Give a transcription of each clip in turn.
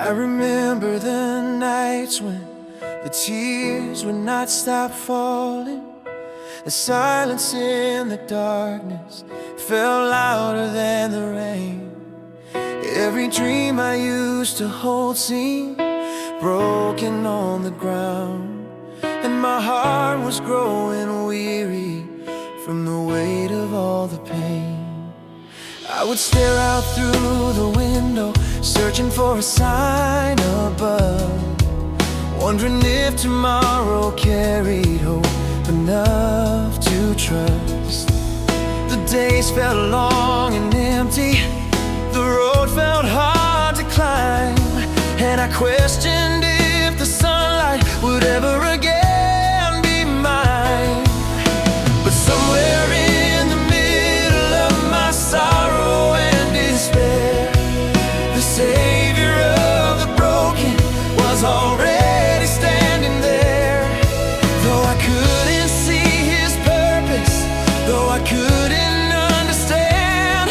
I remember the nights when the tears would not stop falling. The silence in the darkness fell louder than the rain. Every dream I used to hold seemed broken on the ground, and my heart was growing weary from the weight of all the pain. I would stare out through the window, searching for a sign above, wondering if tomorrow carried hope enough to trust. The days felt long and empty, the road felt hard to climb, and I questioned if the sunlight would ever again be mine. But somewhere in the middle of my sorrow and despair, the Savior of the broken was already standing there. Though I couldn't see His purpose, though I couldn't understand,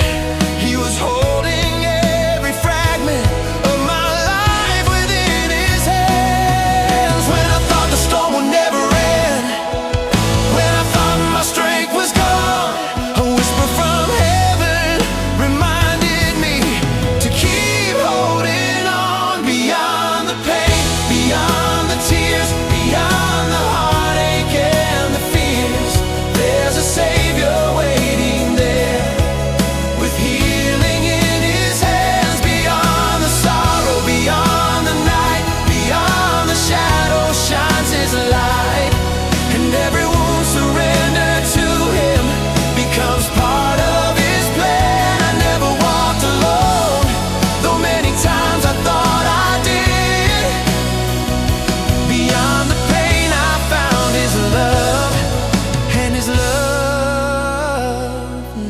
He was holding every fragment of my life within His hands. When I thought the storm would never end, when I thought my strength was gone, a whisper from heaven reminded me to keep holding on. Beyond the pain, beyond the tears, beyond the heartache and the fears, there's a Savior waiting there, with healing in His hands. Beyond the sorrow, beyond the night, beyond the shadow shines His light, and every wound surrendered to Him becomes part of His plan. I never walked alone, though many times I thought I did. Beyond the pain I found His love, and His love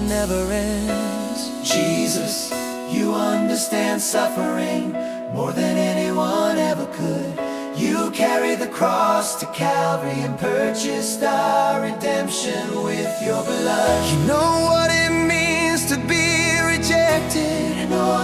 never ends. Jesus, You understand suffering more than anyone ever could. You carried the cross to Calvary and purchased our redemption with Your blood. You know what it means to be rejected.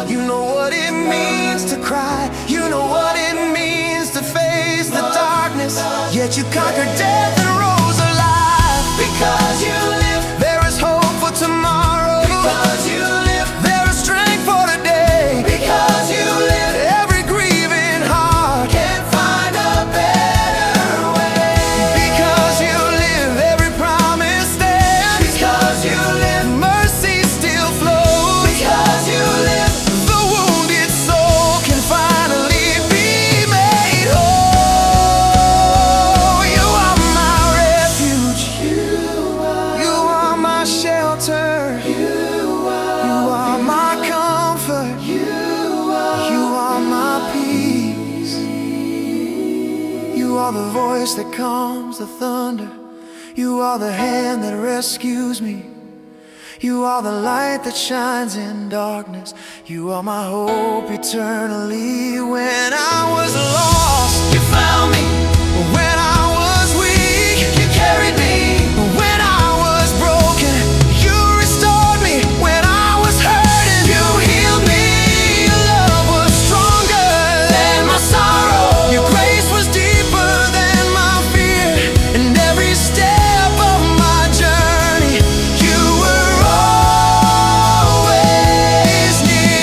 You know what it means to cry. You know what it means to face the darkness, yet You conquered death and rose alive. Because You live, there is hope for tomorrow. Because You live, there is strength for today. Because You live, every grieving heart can find a better way. Because You live, every promise stands. Because You live, mercy still flows. Because You live, the wounded soul can finally be made whole. You are my refuge, You are my shelter, You are my comfort, You are my peace. You are the voice that calms the thunder, You are the hand that rescues me, You are the light that shines in darkness, You are my hope eternally. When I was lost, You found me. When I was weak, You carried me. When I was broken, You restored me. When I was hurting, You healed me. Your love was stronger than my sorrow. Your grace was deeper than my fear. And every step of my journey, You were always near.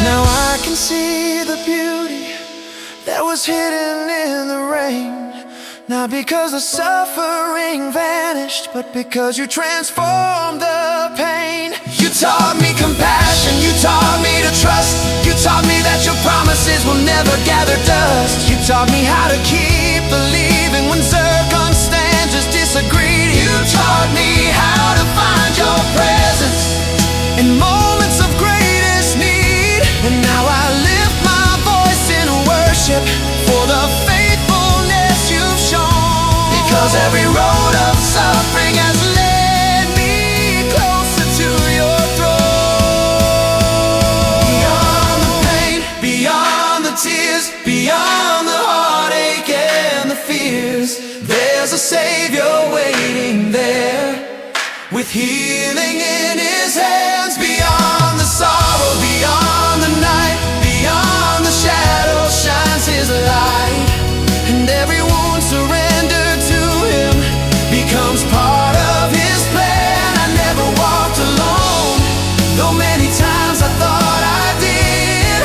Now I can see the beauty that was hidden in the rain, not because the suffering vanished, but because You transformed the pain. You taught me compassion, You taught me to trust, You taught me that Your promises will never gather dust. You taught me how to keep believing when circumstances disagreed. You taught me how to find Your presence in moments of greatest need. And now I lift my voice in worship for the faithfulness You've shown. Because every road of suffering has led me closer to Your throne. Beyond the pain, beyond the tears, beyond the heartache and the fears, there's a Savior waiting there, with healing in His hands. Beyond the sorrow, beyond the times I thought I did.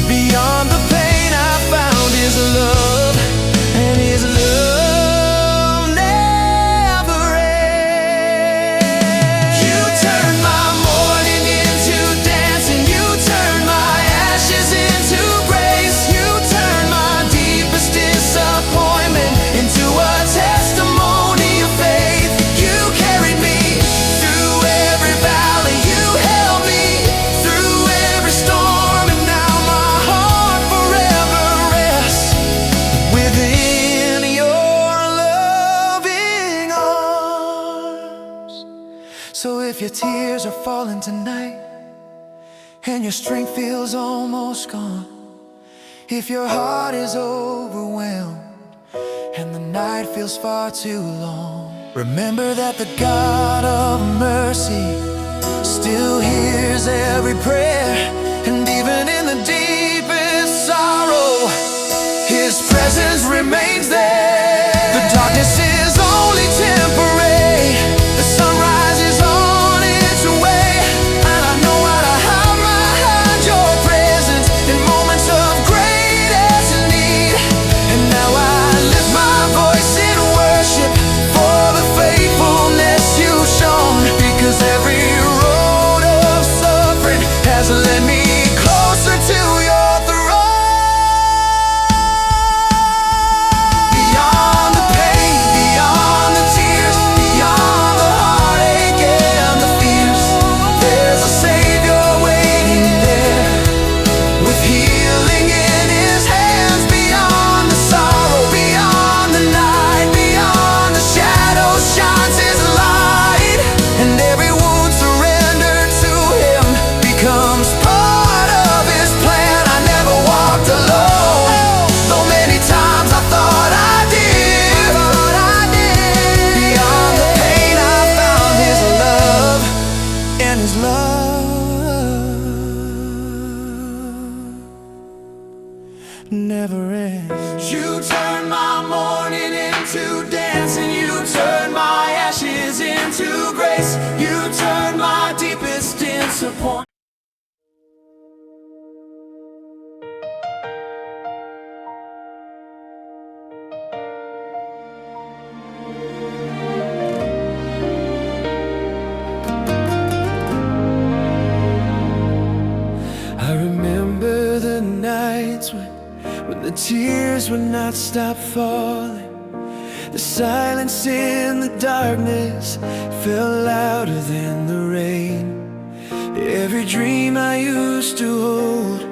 Beyond the pain I found His love, and His love never ends. You turned my mourning into dancing. You turned my ashes into grace. You turned my deepest disappointment into a testimony of faith. You carried me through every valley. You held me through every storm, and now my heart forever rests within your loving arms. So if your tears are falling tonight and your strength feels almost gone, if your heart is overwhelmed and the night feels far too long, remember that the God of mercy still hears every prayer. And even in the deepest sorrow, His presence remains there. The darkness is only temporary. The sunrise is on its way. And I know how to hide behind your presence in moments of greatest need. And now I lift my voice in worship for the faithfulness you've shown, because every road of suffering has led me closer to your throne. Beyond the pain, beyond the tears, beyond the heartache and the fears, there's a Savior waiting there with healing in His hands. Beyond the sorrow, beyond the night, beyond the shadow shines His light, and every wound surrendered to Him becomes part of His plan. I never walked alone, though many times I thought I did. Beyond the pain I found His love, and His love never ends. You turned my mourning into dancing. You turned my ashes into grace. You turned my deepest disappointment. I remember the nights when the tears would not stop falling. The silence in the darkness fell louder than the rain. Every dream I used to hold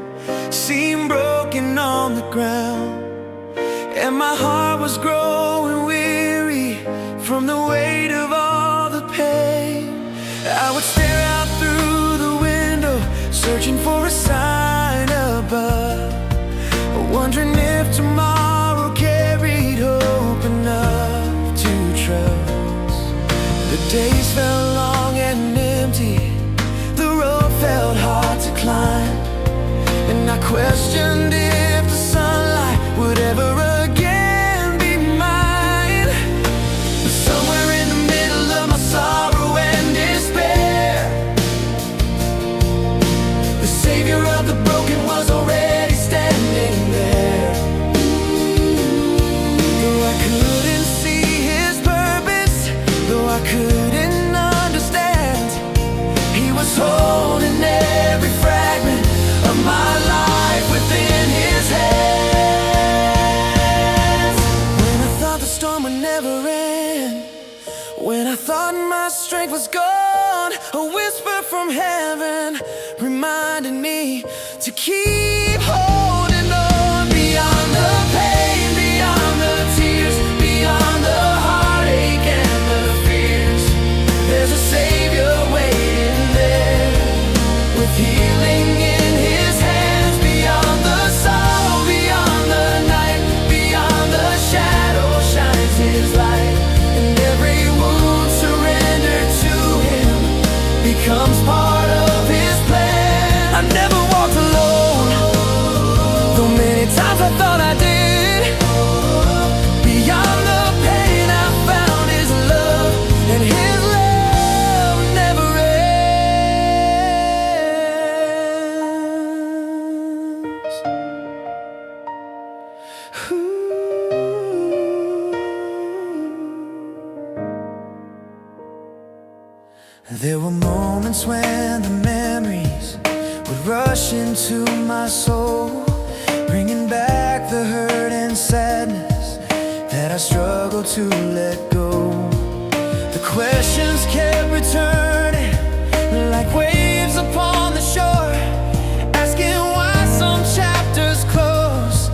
seemed broken on the ground, and my heart was growing weary from the weight of all the pain. I would stare out through the window, searching for a sign above, wondering if tomorrow carried hope enough to trust. The days felt long and empty, the road felt hard to climb, and I questioned if the sunlight would ever again be mine. But somewhere in the middle of my sorrow and despair, the Savior of the broken was already standing there. Though I couldn't see His purpose, though I couldn't understand, He was holding every fragment of my life within His hands. When I thought the storm would never end, when I thought my strength was gone, a whisper from heaven reminded me to keep holding on. Beyond the pain, beyond the tears, beyond the heartache and the fears, there's a Savior waiting there with healing in His hands. Beyond the sorrow, beyond the night, beyond the shadow shines His light, and every wound surrendered to Him becomes part of His plan. I never walked alone, moments when the memories would rush into my soul, bringing back the hurt and sadness that I struggled to let go. The questions kept returning like waves upon the shore, asking why some chapters close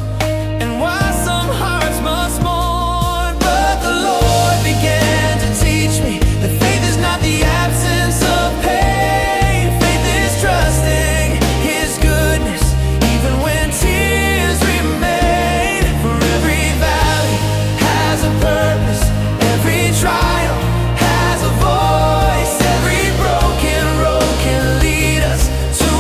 and why some hearts must mourn. But the Lord began to teach me that faith is not the absence of pain. Faith is trusting His goodness even when tears remain. For every valley has a purpose, every trial has a voice, every broken road can lead us to a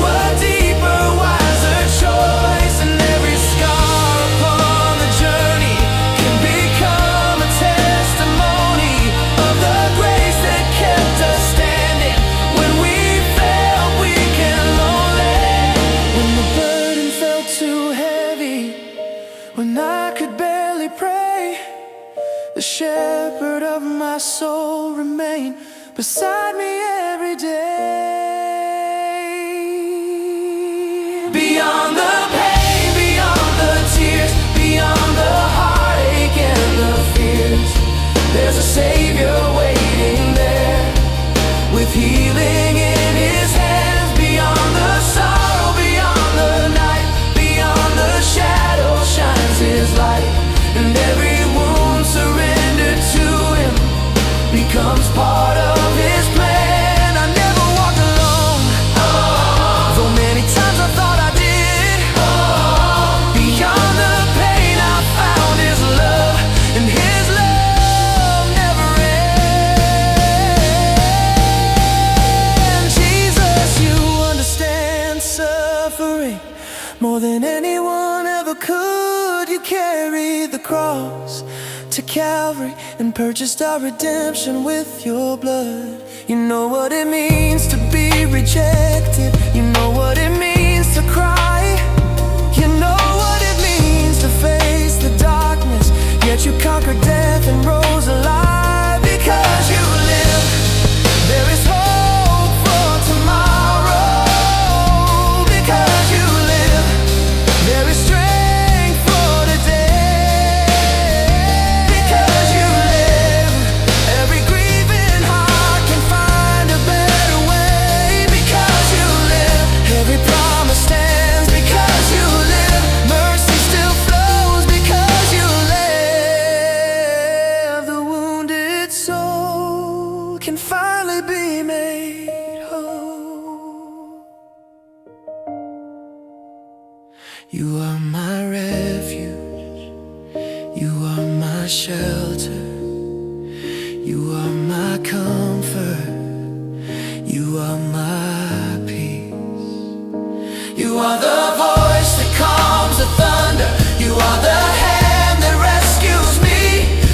deeper, wiser choice, and every scar upon the journey can become a testimony of the grace that kept us standing when we felt weak and lonely. When the burden felt too heavy, when I could barely pray, the shepherd of my soul remained beside me every day. Beyond the pain, beyond the tears, beyond the heartache and the fears, there's a Savior waiting there with healing in His hands. Beyond the sorrow, beyond the night, beyond the shadow shines His light, and every wound surrendered to Him becomes part of His plan. I never walked alone, though many times I thought I did. Beyond the pain I found His love, and His love never ends. Jesus, You understand suffering more than anyone ever could. You carried the cross to Calvary and purchased our redemption with Your blood. You know what it means to be rejected. You know what it means to cry. You know what it means to face the darkness, yet You conquered death and rose alive. Because You live, there is hope for tomorrow. Because You live, there is strength for today. Because You live, every grieving heart can find a better way. Because You live, every promise stands. Because You live, mercy still flows. Because You live, the wounded soul can finally be made whole. You are my refuge, You are my shelter, You are my comfort, You are my peace. You are the voice that calms the thunder, You are the hand that rescues me.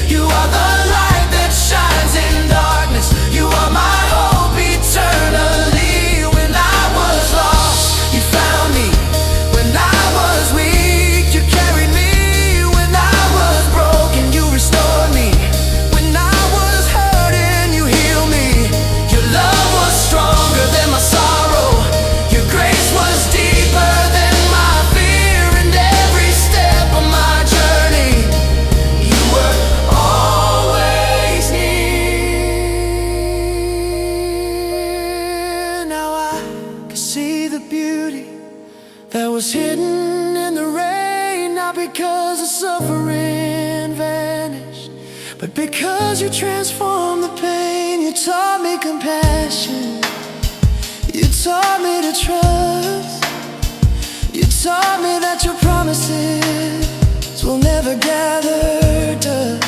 You are the light that shines in darkness, You are my hope eternally. When I was lost, You found me. When I was weak, You carried me. When I was broken, You restored me. When I was hurting, You healed me. Your love was stronger than my sorrow. Your grace was deeper than my fear. And every step of my journey, You were always near. Now I can see the beauty that was hidden in the rain, not because the suffering vanished, but because You transformed the pain. You taught me compassion, You taught me to trust. You taught me that Your promises will never gather dust.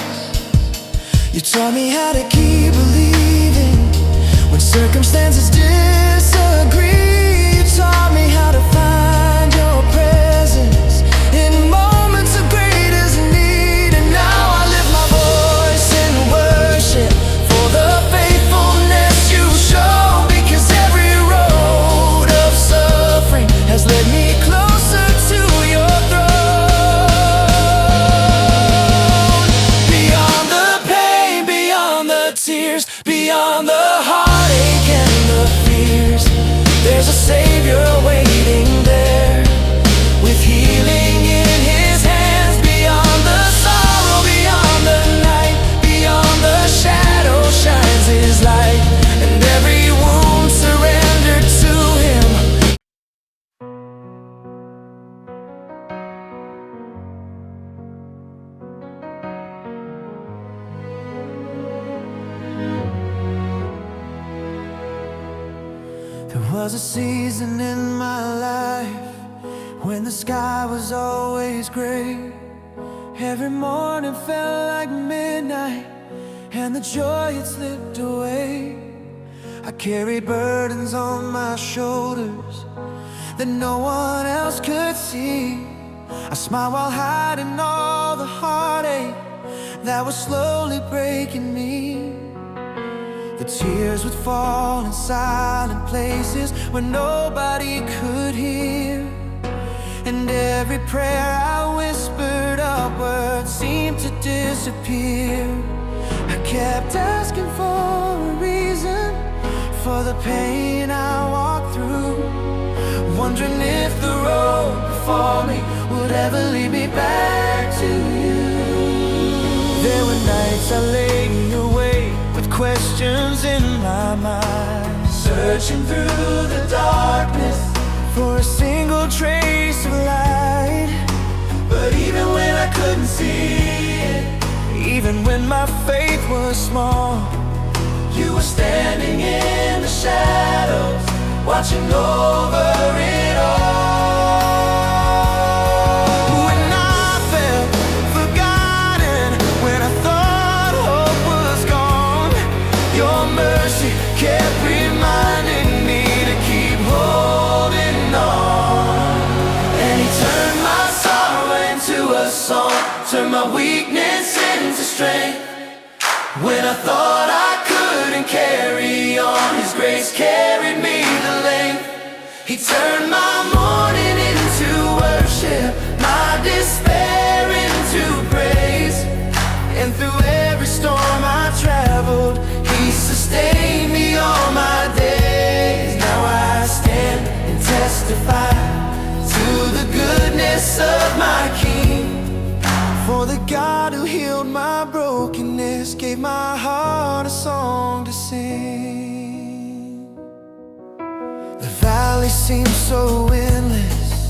You taught me how to keep believing when circumstances disagree. You taught me how to find Your presence in moments of greatest need. And now I lift my voice in worship for the faithfulness You show. Because every road of suffering has led me closer to Your throne. Beyond the pain, beyond the was a season in my life when the sky was always gray. Every morning felt like midnight, and the joy had slipped away. I carried burdens on my shoulders that no one else could see. I smiled while hiding all the heartache that was slowly breaking me. The tears would fall in silent places where nobody could hear, and every prayer I whispered upward seemed to disappear. I kept asking for a reason for the pain I walked through, wondering if the road before me would ever lead me back to you. There were nights I lay awake with questions in my mind, searching through the darkness for a single trace of light. But even when I couldn't see it, even when my faith was small, you were standing in the shadows, watching over it all. When I felt forgotten, when I thought hope was gone, your mercy kept reminding me to keep holding on. And he turned my sorrow into a song, turned my weakness into strength. When I thought I couldn't carry on, his grace carried me the length. He turned my mourning into worship, my despair into praise. And through every storm I traveled, he sustained me all my days. Now I stand and testify to the goodness of my King. For the God who healed my brokenness gave my heart a song to sing. The valley seemed so endless,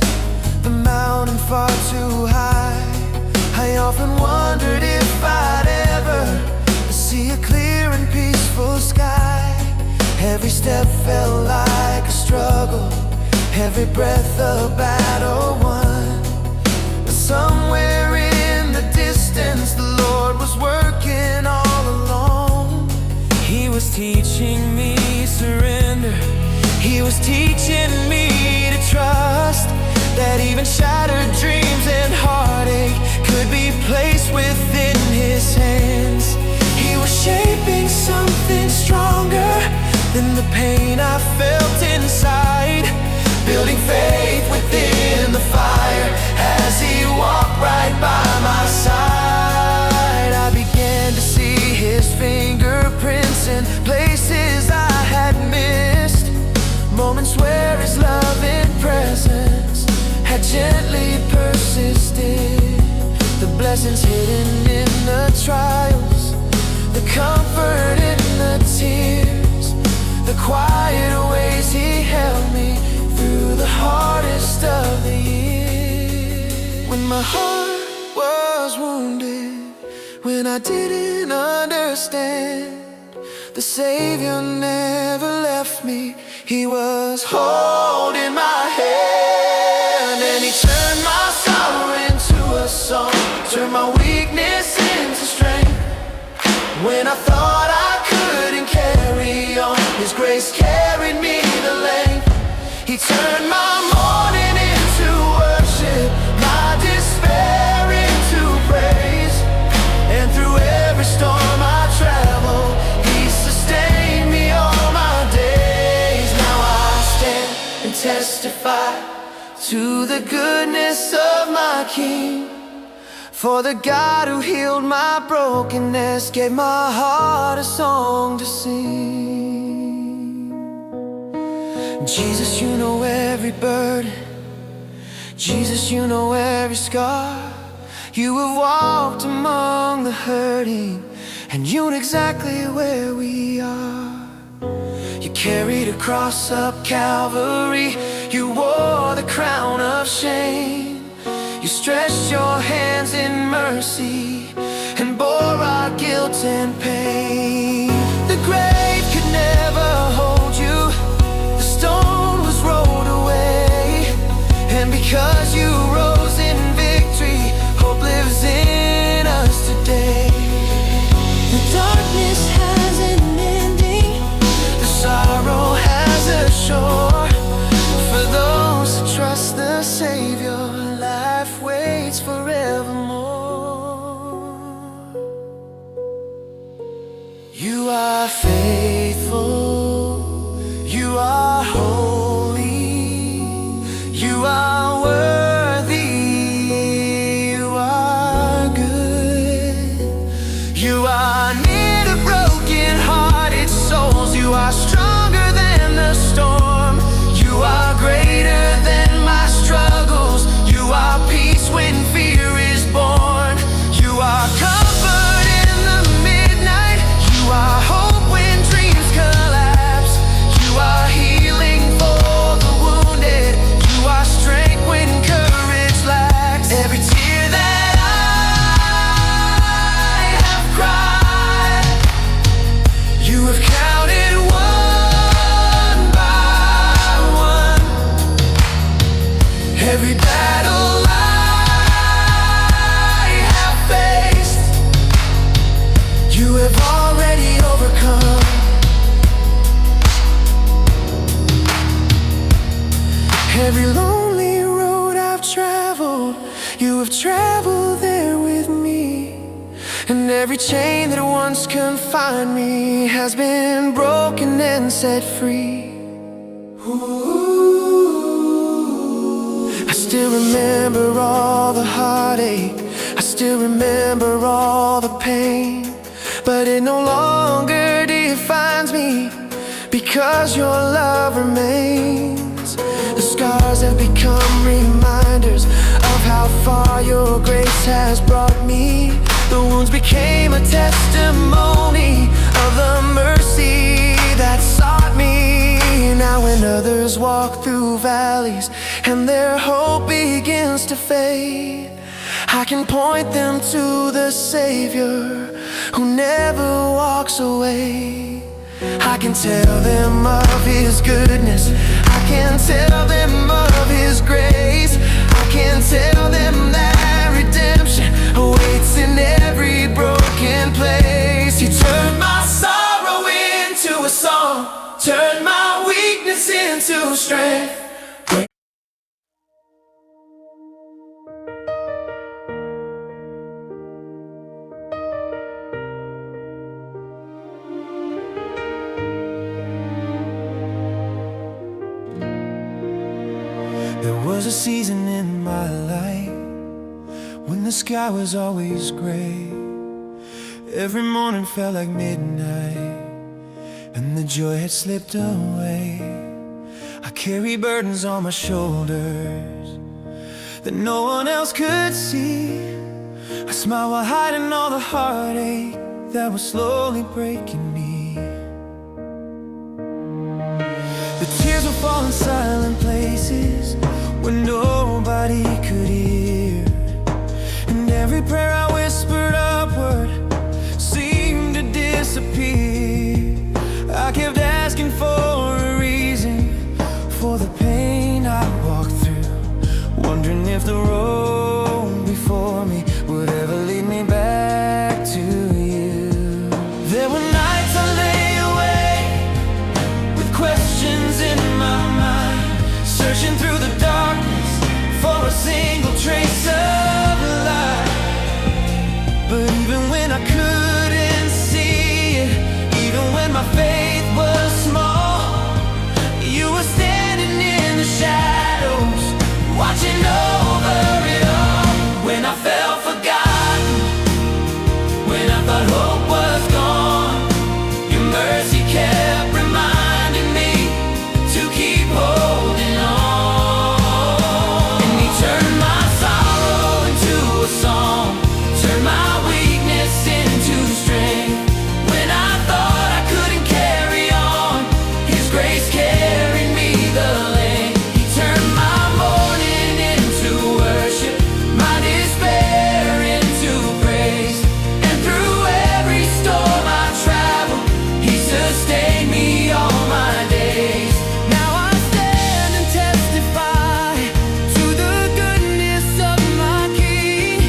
the mountain far too high. I often wondered if I'd ever see a clear and peaceful sky. Every step felt like a struggle, every breath a battle won. But somewhere in the distance, the Lord was working all along. He was teaching me surrender, he was teaching me to trust that even shattered dreams and heartache could be placed within his hands. He was shaping something stronger than the pain I felt inside, building faith within the fire as he walked right by my side. I began to see his fingerprints in places I had missed, moments where his love and presence had gently persisted. The blessings hidden in the trials, the comfort in the tears, the quiet ways he held me through the hardest of the years. When my heart was wounded, when I didn't understand, the Savior never left me. He was holding my hand, and he turned my sorrow into a song, turned my weakness into strength. When I thought I couldn't carry on, his grace carried me the length. He turned my mourning into worship, my despair into praise. And through every storm I traveled, he sustained me all my days. Now I stand and testify to the goodness of my King. For the God who healed my brokenness gave my heart a song to sing. Jesus, you know every burden, Jesus, you know every scar. You have walked among the hurting, and you know exactly where we are. You carried a cross up Calvary, you wore the crown of shame. You stretched your hands in mercy and bore our guilt and pain. The grave could never hold you, the stone Every lonely road I've traveled, you have traveled there with me. And every chain that once confined me has been broken and set free. I still remember all the heartache, I still remember all the pain, but it no longer defines me, because your love remains. The scars have become reminders of how far your grace has brought me. The wounds became a testimony of the mercy that sought me. Now when others walk through valleys and their hope begins to fade, I can point them to the Savior who never walks away. I can tell them of His goodness, I can tell them of His grace, I can tell them that redemption awaits in every broken place. He turned my sorrow into a song, turned my weakness into strength. There was a season in my life when the sky was always gray. Every morning felt like midnight, and the joy had slipped away. I carry burdens on my shoulders that no one else could see. I smile while hiding all the heartache that was slowly breaking me. The tears would fall in silent places where nobody could hear, and every prayer I whispered upward seemed to disappear. I kept asking for a reason for the pain I walked through, wondering if the road before me would ever lead me back to you. There were nights I lay awake with questions in my mind, searching through the darkness for a single trace of light. But even when I couldn't see it, even when my faith was small, you were standing in the shadows, watching over it all. When I felt forgotten, when I thought hope was gone, your mercy kept reminding me to keep holding on. And He turned my sorrow into a song, turned my weakness into strength. When I thought I couldn't carry on, His grace carried me the length. He turned my mourning into worship, my despair into praise. And through every storm I traveled, He sustained me all my days. Now I stand and testify to the goodness of my King,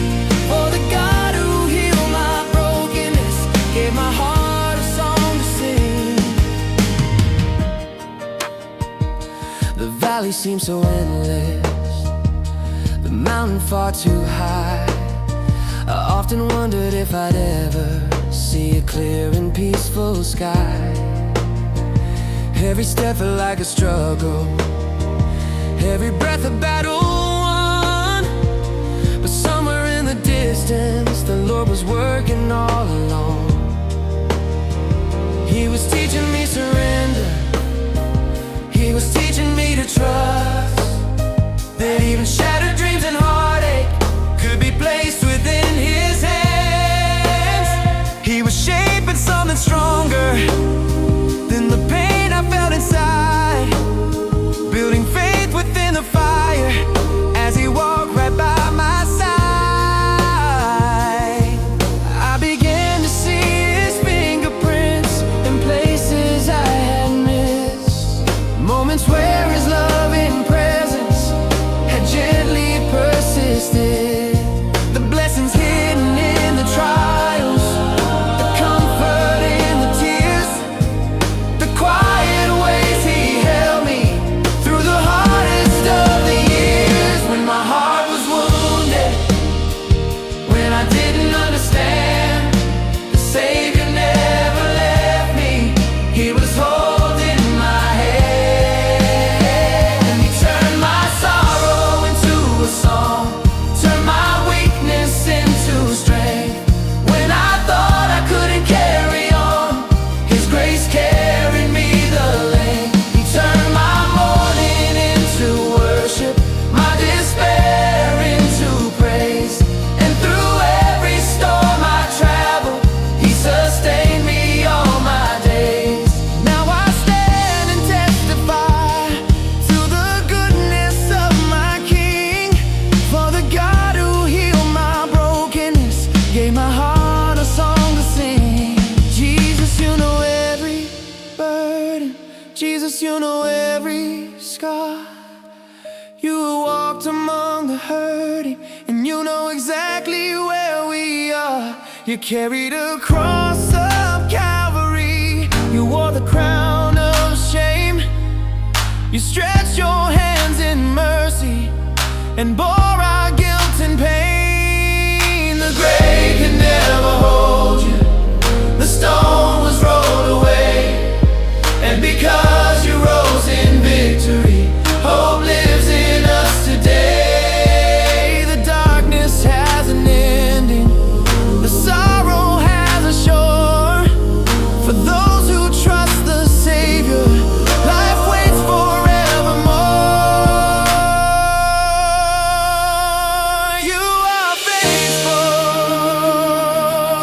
for the God who healed my brokenness gave my heart a song to sing. The valley seems so endless, the mountain far too high. I often wondered if I'd ever see a clear and peaceful sky. Every step felt like a struggle, every breath a battle won. But somewhere in the distance, the Lord was working all along. He was teaching me surrender, He was teaching me to trust that even shattered dreams and heartache could be placed within His hands. He was shaping something stronger than the pain I felt inside, building faith within the fire as He walked right by my side. I began to see His fingerprints in places I had missed, moments where His love in the hurting, and you know exactly where we are. You carried a cross of Calvary, you wore the crown of shame. You stretched your hands in mercy and bore our guilt and pain. The grave can never hold you, the stone was rolled away, and because you rose in victory, hope lives in us today. The darkness has an ending, the sorrow has a shore. For those who trust the Savior, life waits forevermore. You are faithful,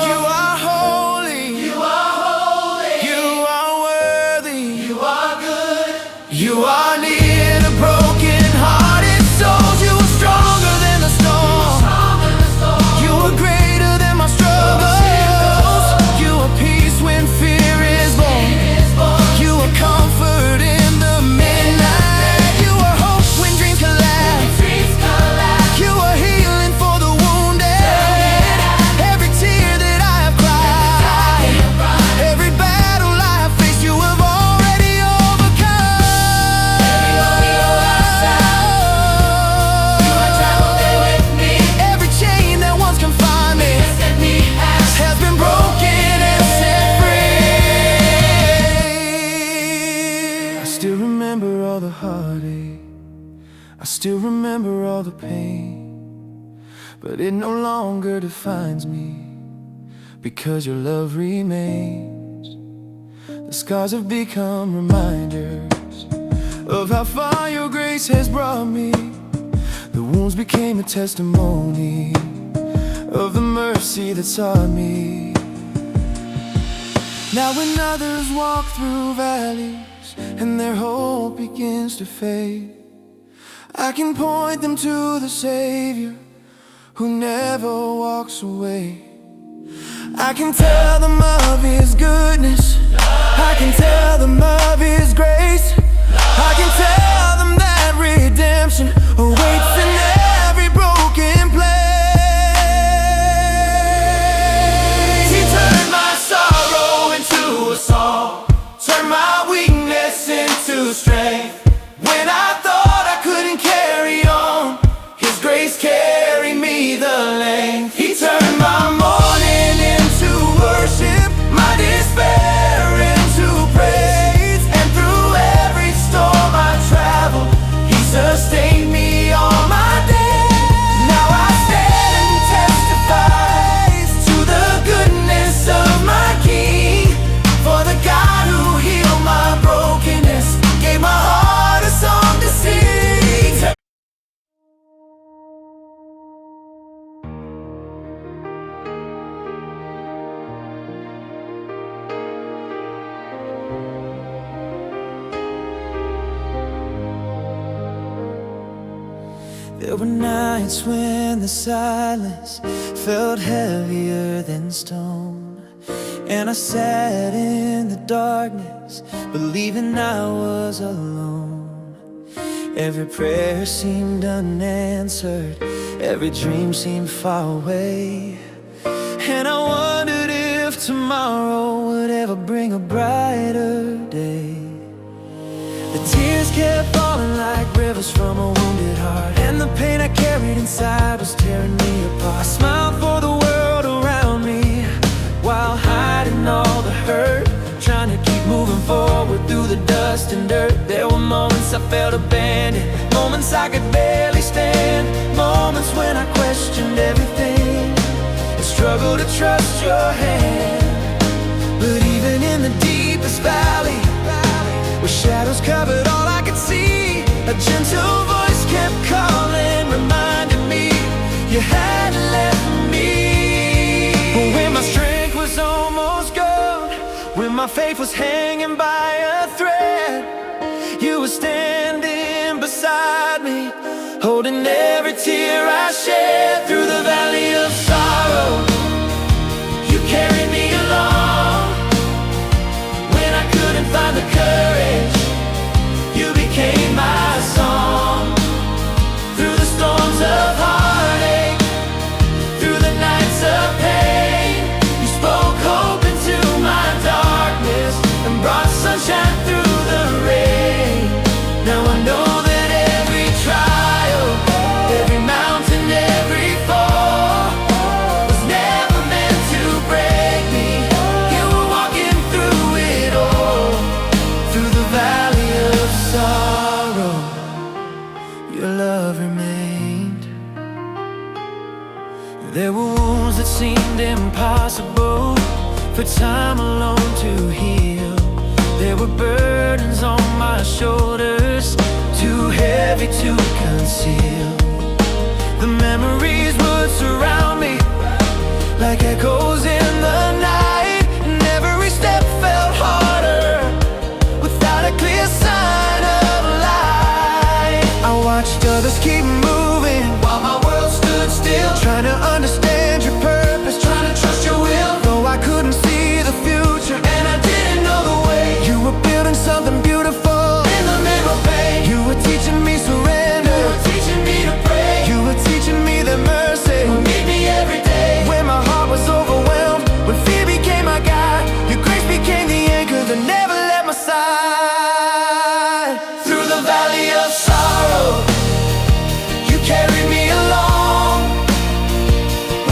you are holy, you are holy, you are worthy, you are good, you are near to broken-hearted souls. You are stronger than the storm, you are greater than my struggles. You are peace when fear is born, you are comfort in the midnight. You are hope when dreams collapse, you are healing for the wounded. Every tear that I have cried, every battle I have faced, you have already overcome. Every chain that once confined me has been broken and set free. I still remember all the heartache, I still remember all the pain, but it no longer defines me, because your love remains. The scars have become reminders of how far your grace has brought me. The wounds became a testimony of the mercy that sought me. Now when others walk through valleys and their hope begins to fade, I can point them to the Savior who never walks away. I can tell them of His goodness, I can tell them of His grace, I can tell them that redemption awaits in every broken place. He turned my sorrow into a song, turned my weakness into strength. When I thought I couldn't carry on, His grace carried me the length. He turned my mourning into worship, my despair into praise. And through every storm I traveled, He sustained me all my days. Now I stand and testify to the goodness of my King. For the God who healed my brokenness gave my heart a song to sing. There were nights when the silence felt heavier than stone, and I sat in the darkness, believing I was alone. Every prayer seemed unanswered, every dream seemed far away, and I wondered if tomorrow would ever bring a brighter day. The tears kept falling like rivers from a wounded heart, and the pain I carried inside was tearing me apart. I smiled for the world around me while hiding all the hurt, trying to keep moving forward through the dust and dirt. There were moments I felt abandoned, moments I could barely stand, moments when I questioned everything and struggled to trust your hand. But even in the deepest valley, where shadows covered all I could see, a gentle voice kept calling, reminding me you hadn't left me. When my strength was almost gone, when my faith was hanging by a thread, you were standing beside me, holding every tear I shed. Through the valley of sorrow, you carried me along. When I couldn't find the courage, you became my song. Through the storms of your love remained. There were wounds that seemed impossible for time alone to heal. There were burdens on my shoulders, too heavy to conceal. The memories would surround me like echoes in the night, and every step felt harder without a clear sign of light. I watched others keep moving while my world stood still, trying to understand your purpose, trying to trust your will. Though I couldn't see the future and I didn't know the way, you were building something beautiful in the middle of pain. You were teaching me surrender, you were teaching me to pray, you were teaching me that mercy would meet me every day. When my heart was overwhelmed, when fear became my guide, your grace became the anchor that never left my side. Through the valley of sorrow, you carried me along.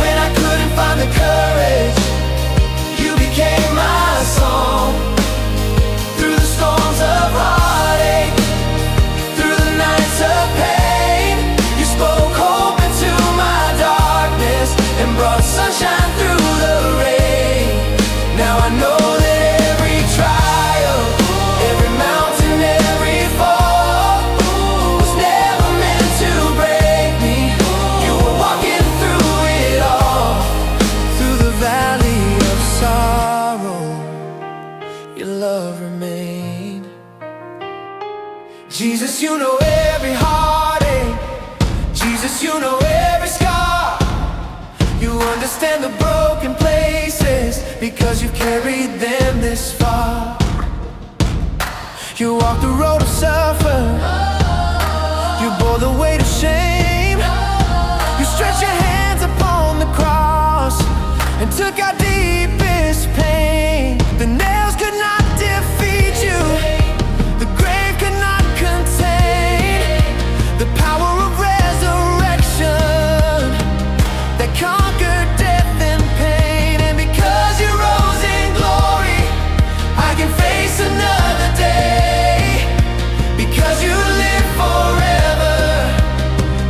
When I couldn't find the courage, you became my song. Through the storms of heartache, through the nights of pain, you spoke hope into my darkness and brought sunshine through the rain. Now I know that every trial, every mountain, every fall was never meant to break me. You were walking through it all. Through the valley of sorrow, your love remained. Jesus, you know every heartache. Jesus, you know every scar. You understand the broken places because you carried them this far. You walked the road of suffering, you bore the weight of shame. You stretched your hands upon the cross and took our deepest pain. The nails could not defeat you, the grave could not contain the power of resurrection that conquered death and pain. And because you rose in glory, I can face another day. Because you live forever,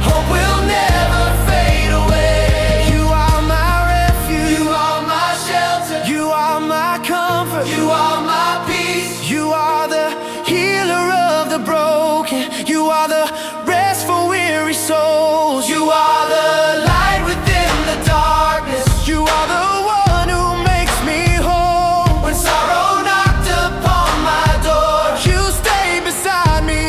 hope will never fade away. You are my refuge, you are my shelter, you are my comfort, you are my peace. You are the healer of the broken, you are the rest for weary souls. You are the light within the darkness, you are the one who makes me whole. When sorrow knocked upon my door, you stayed beside me.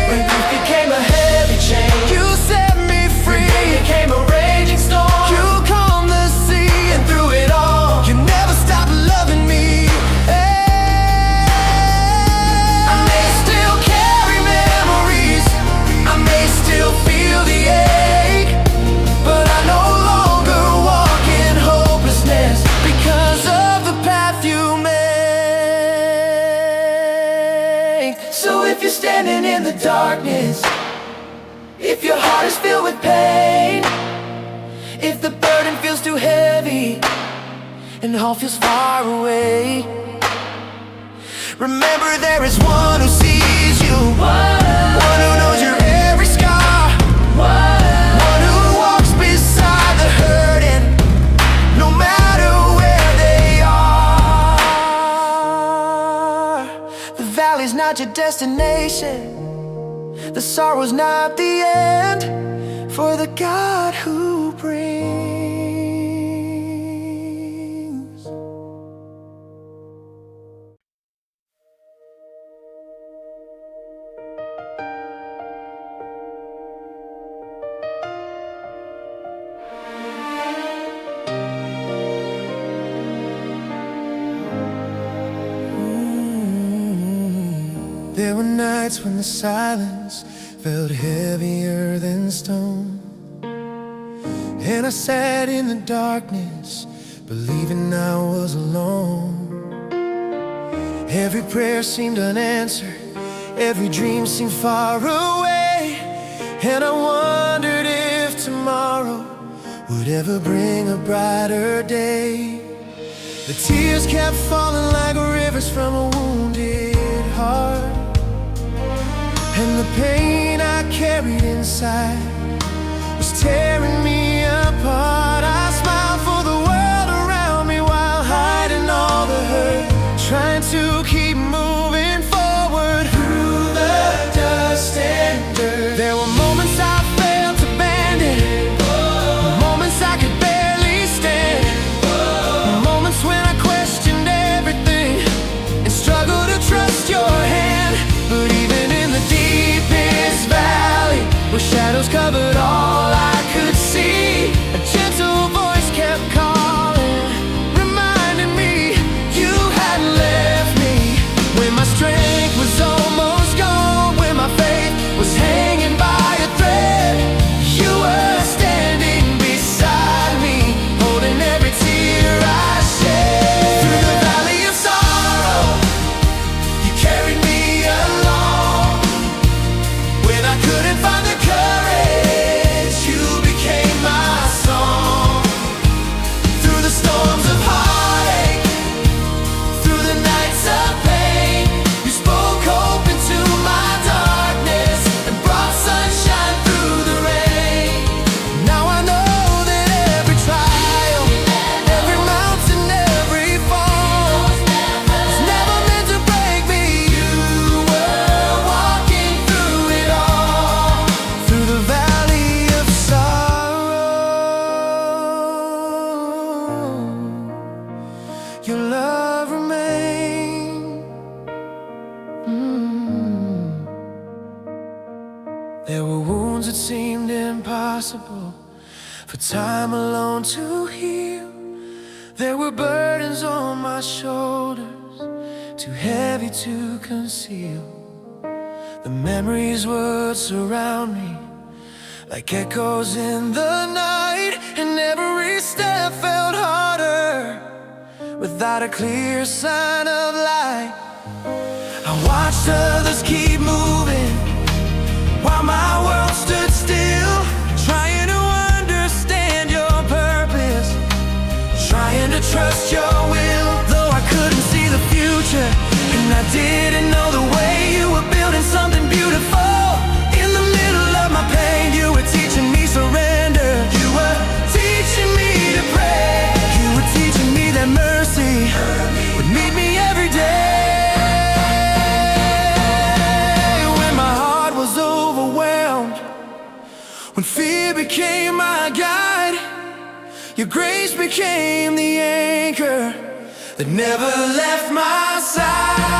When grief became a heavy chain, you set me free. When pain became a raging storm, you calmed the sea. And through it all, you never stopped loving me. I may still carry memories, I may still feel the ache, but I no longer walk in hopelessness because of the path you make. So if you're standing in the darkness, if your heart is filled with pain, if the burden feels too heavy and all feels far away, remember there is one who sees you, one who knows your every scar, one who walks beside the hurting, no matter where they are. The valley's not your destination, the sorrow's not the end, for the God who brings. There were nights when the silence felt heavier than stone, and I sat in the darkness, believing I was alone. Every prayer seemed unanswered, every dream seemed far away, and I wondered if tomorrow would ever bring a brighter day. The tears kept falling like rivers from a wounded heart, and the pain carried inside was tearing me apart. I smiled for the world around me while hiding all the hurt, trying to keep moving forward through the dust and dirt. There were moments I felt abandoned, moments I could barely stand, moments when I questioned everything and struggled to trust your hand. But even in the deepest valley, where shadows covered all I could see, a gentle voice kept calling, reminding me you hadn't left me. When my strength was almost gone, when my faith was hanging by a thread, you were standing beside me, holding every tear I shed. Through the valley of sorrow, you carried me along. When I couldn't find the courage, you became my song. Through the storms of heartache, through the nights of pain, you spoke hope into my darkness and brought sunshine through the rain. Now I know that every trial, every mountain, every fall was never meant to break me. You were walking through it all. Through the valley of sorrow, your love remained. There were wounds that seemed impossible for time alone to heal. There were burdens on my shoulders, too heavy to conceal. The memories would surround me like echoes in the night, and every step felt harder without a clear sign of light. I watched others keep moving while my world stood still, trying to understand your purpose, trying to trust your will. Though I couldn't see the future and I didn't know the way, you were building something beautiful. In the middle of my pain, you were teaching me surrender. You were teaching me to pray. You were teaching me that mercy would meet me every day. When my heart was overwhelmed, when fear became my guide, your grace became the anchor that never left my side.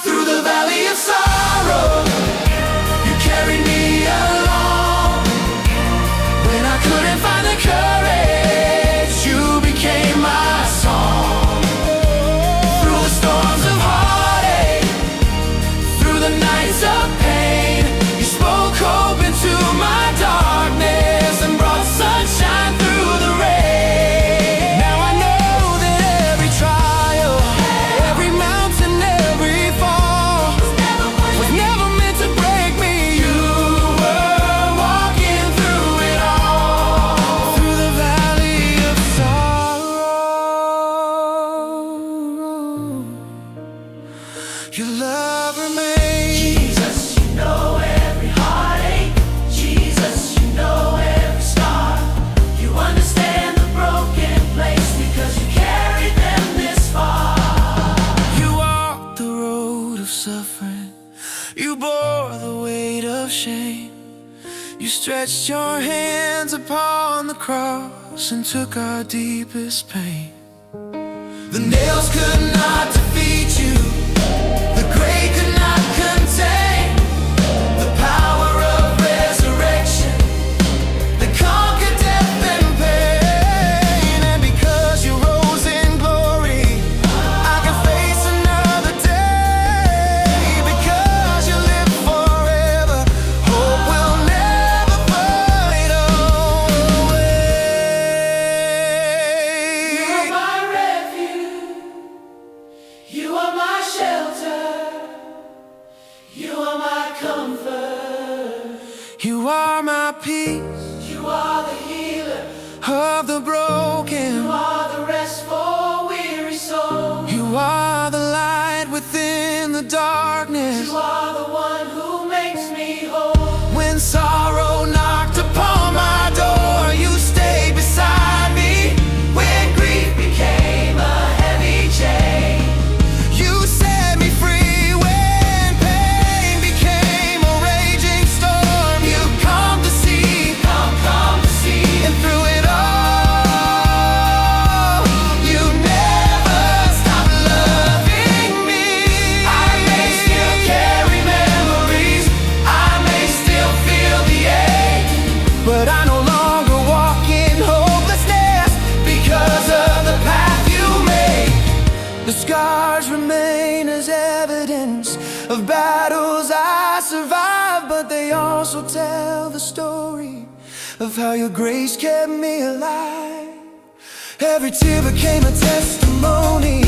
Through the valley of sorrow, you carried me along. When I couldn't find the courage, you became my song. Through the storms of heartache, through the nights of pain, you spoke hope into my darkness and brought sunshine through the rain. Now I know that every trial, every mountain, every fall was never meant to break me. You were walking through it all. Through the valley of sorrow, your love remains. Jesus, you know every heartache. Jesus, you know every scar. You understand the broken place because you carried them this far. You walked the road of suffering. You bore the weight of shame. You stretched your hands upon the cross and took our deepest pain. The nails could not defeat you. The grave could not contain the power of resurrection that conquered death and pain. And because you rose in glory, I can face another day. Because you live forever, hope will never fade away. You are my refuge, you are my shelter, you are my comfort, you are my peace, you are the healer of the broken, you are the rest for weary souls, you are the light within the darkness. You are the one who makes me whole. When sorrow knocked upon my door, you stayed beside me. When grief became a heavy chain, you set me free. When pain became a raging storm, you come to see, come to see. And through it all, you never stopped loving me. I may still carry memories, I may still feel the ache, but I no longer walk in hopelessness because of the path you made. The scars remain as evidence of battles I survived, but they also tell the story of how your grace kept me alive. Every tear became a testimony